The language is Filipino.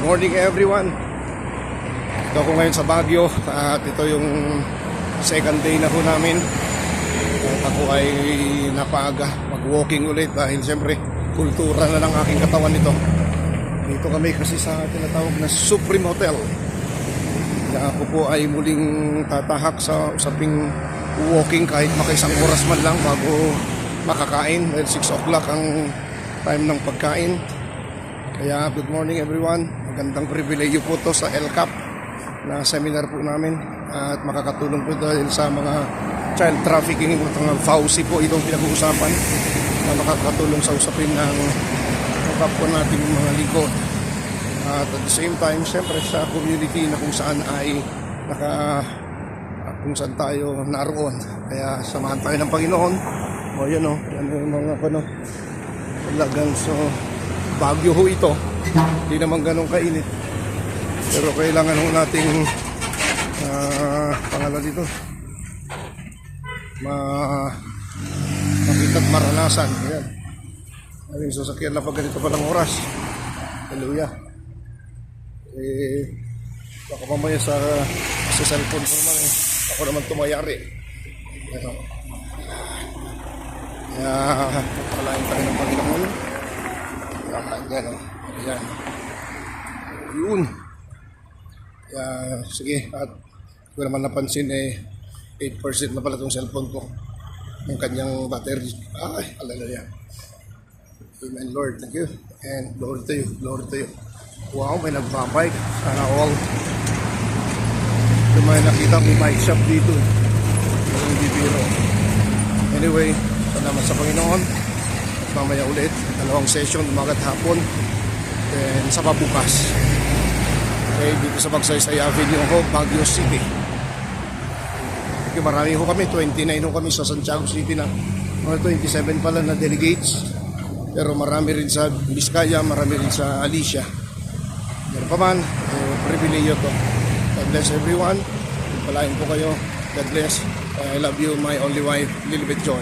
morning everyone. Ito ako ngayon sa Baguio at ito yung second day na po namin. At ako ay napaaga mag-walking ulit dahil siyempre kultura na ng aking katawan nito. Dito kami kasi sa tinatawag na Supreme Hotel. Kaya ako po ay muling tatahak sa usaping walking kahit makaisang oras man lang bago makakain dahil 6 o'clock ang time ng pagkain. Kaya good morning everyone. Magandang pribileyo po to sa LCAP na seminar po namin at makakatulong po dahil sa mga child trafficking, mga FAUSI po itong pinag-uusapan na makakatulong sa usapin ng kapwa natin ng mga lingkod. At at the same time, siyempre sa community na kung saan ay kung saan tayo naroon. Kaya samahan tayo ng Panginoon. O yan o, yan yung mga talagang so Baguio ho ito. Hindi naman ganun kainit. Pero kailangan ho nating pangalan dito makita at maranasan. Ayan. Aming sasakyan na pag ganito palang oras. Hallelujah. Baka mamaya sa cellphone ko naman ako naman tumayari. Ito. Kaya palain tayo ng Panginoon. Ayan. Ayan. Yun. Kaya sige. At ko naman napansin 8% na pala itong cellphone ko. Yung kanyang battery. Ay, hallelujah. Amen, Lord. Thank you. And glory to you. Glory to you. Wow, may nagbabike. Sana all. May nakita may bike shop dito. Hindi biro. Anyway, salamat sa Panginoon. At mamaya ulit. 2 session, umagat hapon. Then sa pabukas. Okay, dito sa Magsaysay Avenue ho, Baguio City. Okay, marami ho kami. 29 ho kami sa Santiago City na. Mga 27 pala na delegates. Pero marami rin sa Vizcaya, marami rin sa Alicia. Pero pa man, pribileyo to. God bless everyone. Palain po kayo. God bless. I love you, my only wife, Lilibet Joy.